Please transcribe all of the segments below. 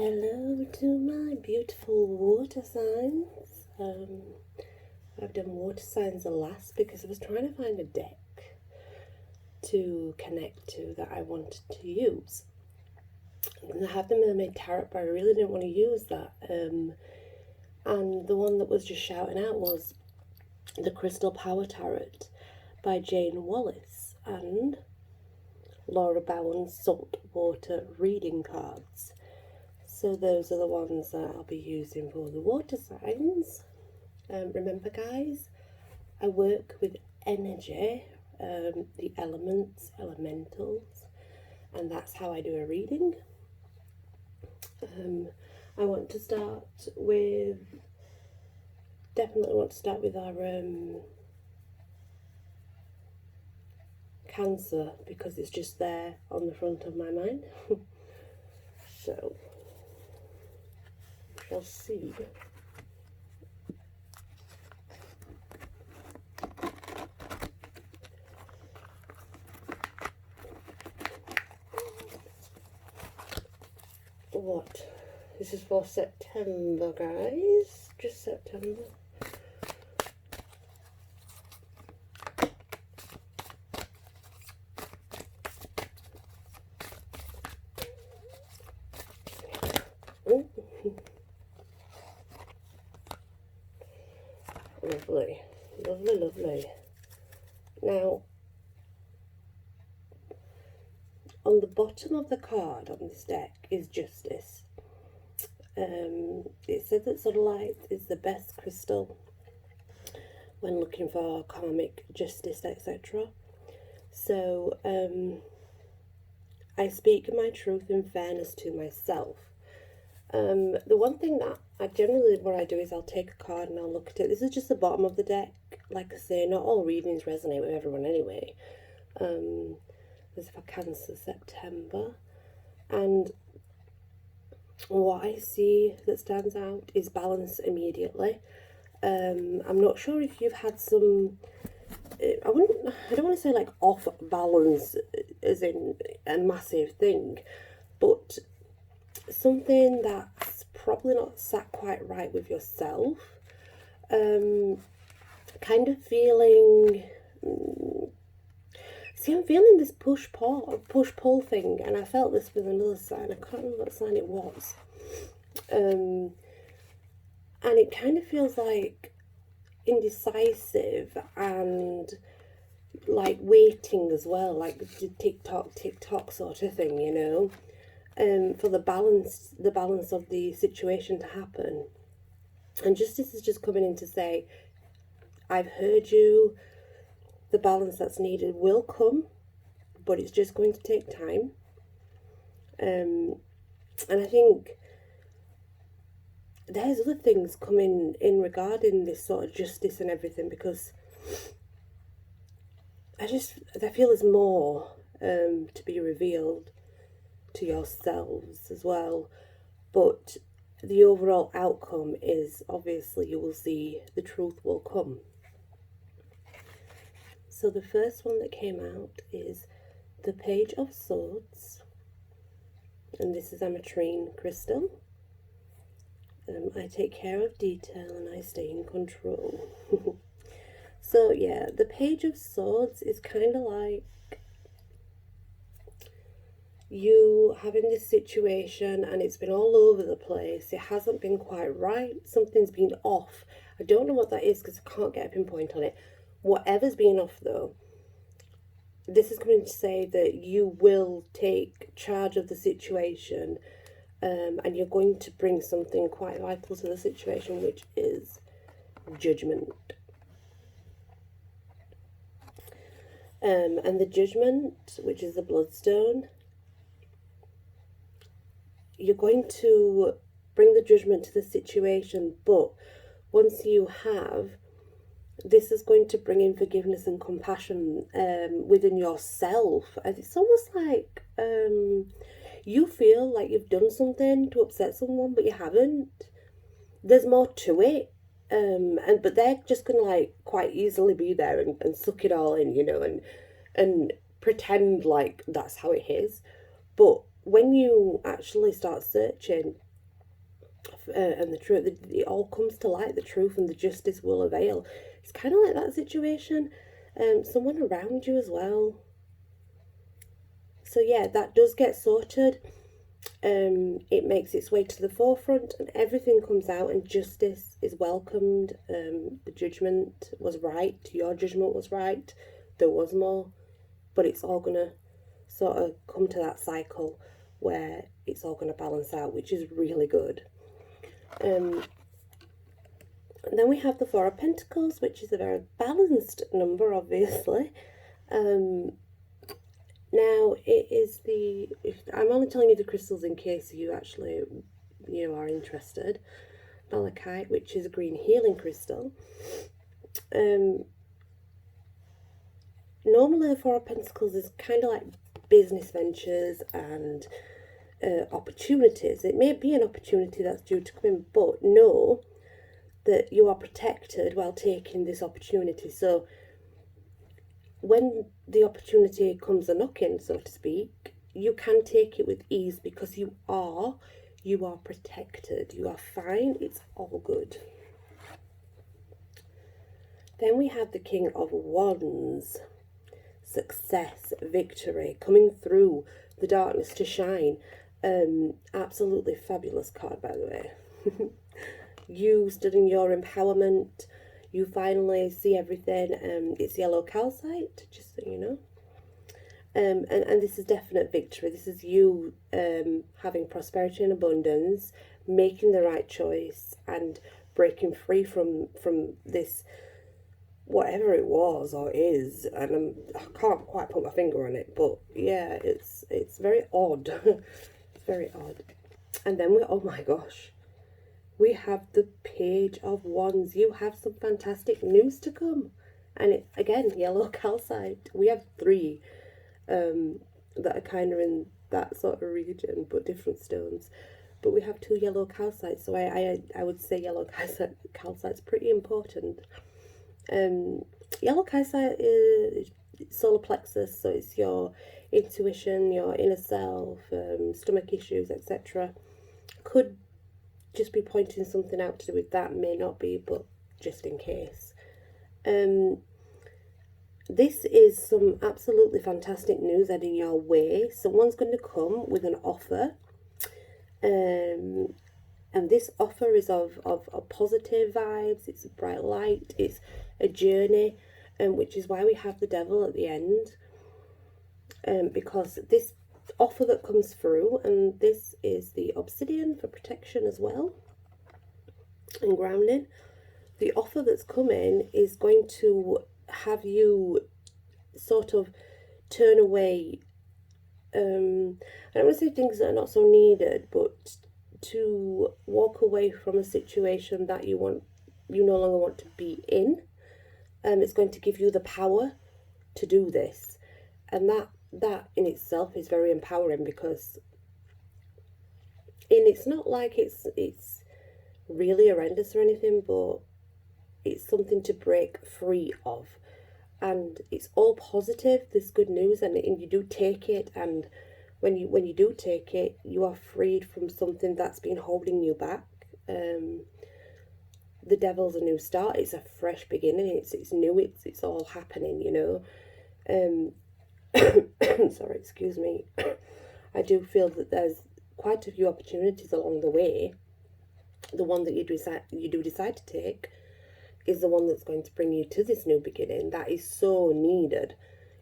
Hello to my beautiful water signs. I've done water signs the last because I was trying to find a deck to connect to that I wanted to use. And I have the Mermaid Tarot, but I really didn't want to use that. And the one that was just shouting out was the Crystal Power Tarot by Jayne Wallace and Laura Bowen's Saltwater reading cards. So those are the ones that I'll be using for the water signs. Remember guys, I work with energy, the elements, elementals, and that's how I do a reading. I want to start with, definitely want to start with our Cancer, because it's just there on the front of my mind. So we'll see. What? This is for September, guys. Just September. Ooh. Lovely, lovely, lovely. Now, on the bottom of the card on this deck is Justice. It says that Sodalite is the best crystal when looking for karmic justice, etc. So, I speak my truth in fairness to myself. The one thing that I generally, what I do is I'll take a card and I'll look at it. This is just the bottom of the deck. Like I say, not all readings resonate with everyone anyway. This is for Cancer, September. And what I see that stands out is balance immediately. I'm not sure if you've had some, I don't want to say like off balance as in a massive thing, but something that's probably not sat quite right with yourself. Kind of feeling, see, I'm feeling this push-pull thing, and I felt this with another sign. I can't remember what sign it was. And it kind of feels like indecisive and like waiting as well, like the tick-tock sort of thing, you know, for the balance of the situation to happen. And Justice is just coming in to say, I've heard you. The balance that's needed will come, but it's just going to take time. And I think there's other things coming in regarding this sort of justice and everything, because I feel there's more to be revealed to yourselves as well. But the overall outcome is, obviously, you will see the truth will come. So the first one that came out is the Page of Swords, and this is ametrine crystal. I take care of detail and I stay in control. So yeah, the Page of Swords is kind of like you having this situation and it's been all over the place. It hasn't been quite right. Something's been off. I don't know what that is because I can't get a pinpoint on it. Whatever's been off though, this is coming to say that you will take charge of the situation, and you're going to bring something quite vital to the situation, which is judgment. And the judgment, which is the bloodstone, you're going to bring the judgment to the situation, but once you have, this is going to bring in forgiveness and compassion within yourself. And it's almost like you feel like you've done something to upset someone, but you haven't. There's more to it. But they're just going to like quite easily be there and suck it all in, you know, and pretend like that's how it is. But when you actually start searching, and the truth, it all comes to light. The truth and the justice will avail. It's kind of like that situation. Someone around you as well. So yeah, that does get sorted. It makes its way to the forefront, and everything comes out, and justice is welcomed. The judgment was right. Your judgment was right. There was more, but it's all gonna sort of come to that cycle where it's all gonna balance out, which is really good. And then we have the Four of Pentacles, which is a very balanced number, obviously. Now, it is I'm only telling you the crystals in case you actually, are interested. Malachite, which is a green healing crystal. Normally the Four of Pentacles is kind of like business ventures and opportunities. It may be an opportunity that's due to come in, but know that you are protected while taking this opportunity. So when the opportunity comes a knocking, so to speak, you can take it with ease because you are protected. You are fine. It's all good. Then we have the King of Wands. Success, victory, coming through the darkness to shine. Absolutely fabulous card, by the way. You stood in your empowerment. You finally see everything. It's yellow calcite, just so you know. And this is definite victory. This is you having prosperity and abundance, making the right choice, and breaking free from this, whatever it was or is. And I can't quite put my finger on it, but yeah, it's very odd. It's very odd. And then oh my gosh, we have the Page of Wands. You have some fantastic news to come. And it, again, yellow calcite. We have 3 that are kind of in that sort of region, but different stones. But we have 2 yellow calcites, so I would say yellow calcite's pretty important. Yellow calcite is solar plexus, so it's your intuition, your inner self, stomach issues, etc. Could just be pointing something out to do with that, may not be, but just in case. This is some absolutely fantastic news heading your way. Someone's going to come with an offer, and this offer is of positive vibes. It's a bright light, it's a journey, which is why we have the Devil at the end, because this offer that comes through, and this is the obsidian for protection as well and grounding. The offer that's coming is going to have you sort of turn away, I don't want to say things that are not so needed, but to walk away from a situation that you no longer want to be in. It's going to give you the power to do this, and that in itself is very empowering, because it's not like it's really horrendous or anything, but it's something to break free of, and it's all positive. This good news, and you do take it, and when you do take it, you are freed from something that's been holding you back. The Devil's a new start. It's a fresh beginning. It's new. It's all happening, Sorry, excuse me. I do feel that there's quite a few opportunities along the way. The one that you do decide to take is the one that's going to bring you to this new beginning. That is so needed.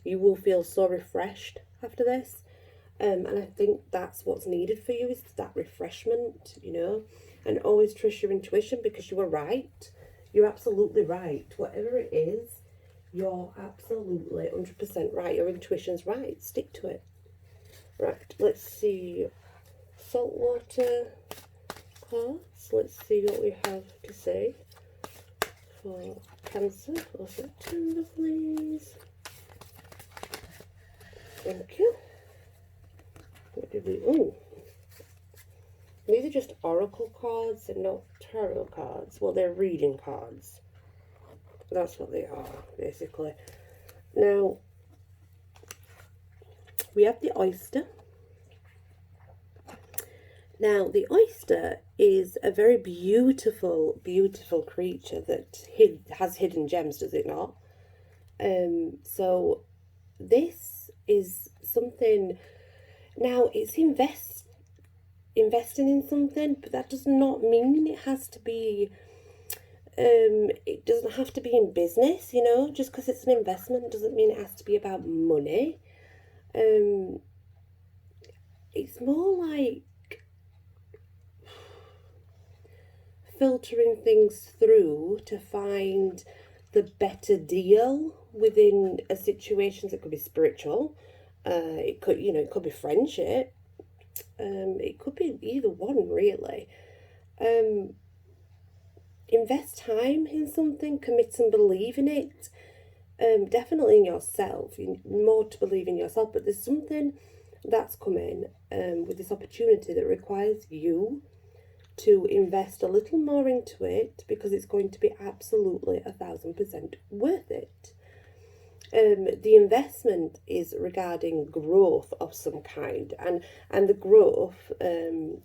You will feel so refreshed after this. And I think that's what's needed for you, is that refreshment, and always trust your intuition, because you were right. You're absolutely right. Whatever it is, you're absolutely 100% right. Your intuition's right. Stick to it. Right, let's see. Saltwater cards. Let's see what we have to say for Cancer for September, please. Thank you. What did we... Oh, these are just oracle cards and not tarot cards. Well, they're reading cards. That's what they are, basically. Now, we have the oyster. Now, the oyster is a very beautiful, beautiful creature that has hidden gems, does it not? So this is something. Now, it's investing in something, but that does not mean it has to be. It doesn't have to be in business, you know. Just because it's an investment doesn't mean it has to be about money. Um, it's more like filtering things through to find the better deal within a situation. It could be spiritual, it could, you know, it could be friendship, it could be either one really. Invest time in something, commit and believe in it. Definitely in yourself. You need more to believe in yourself, but there's something that's coming with this opportunity that requires you to invest a little more into it, because it's going to be absolutely 1,000% worth it. The investment is regarding growth of some kind, and the growth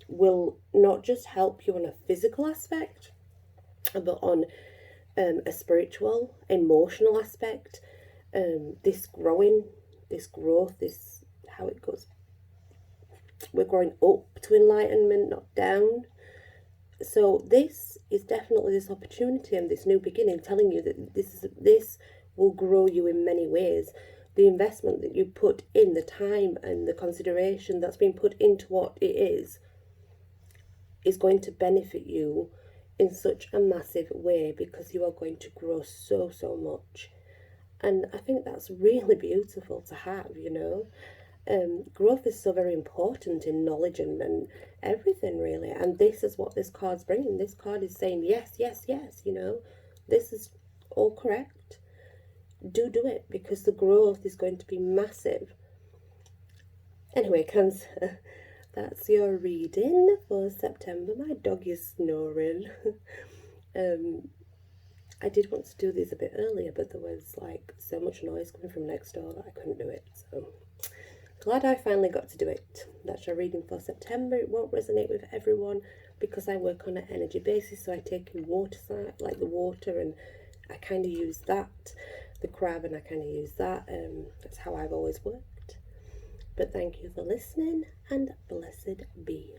will not just help you on a physical aspect, but on a spiritual, emotional aspect. This growing, this growth, this how it goes. We're growing up to enlightenment, not down. So this is definitely this opportunity and this new beginning, telling you that this will grow you in many ways. The investment that you put in, the time and the consideration that's been put into what it is going to benefit you in such a massive way, because you are going to grow so much. And I think that's really beautiful to have, you know. Growth is so very important in knowledge and everything, really. And this is what this card's bringing. This card is saying, yes, yes, yes, you know, this is all correct. Do it, because the growth is going to be massive. Anyway, Cancer, that's your reading for September. My dog is snoring. I did want to do these a bit earlier, but there was like so much noise coming from next door that I couldn't do it. So glad I finally got to do it. That's your reading for September. It won't resonate with everyone because I work on an energy basis. So I take in water side, like the water, and I kind of use that, the crab, and I kind of use that. That's how I've always worked. But thank you for listening, and blessed be.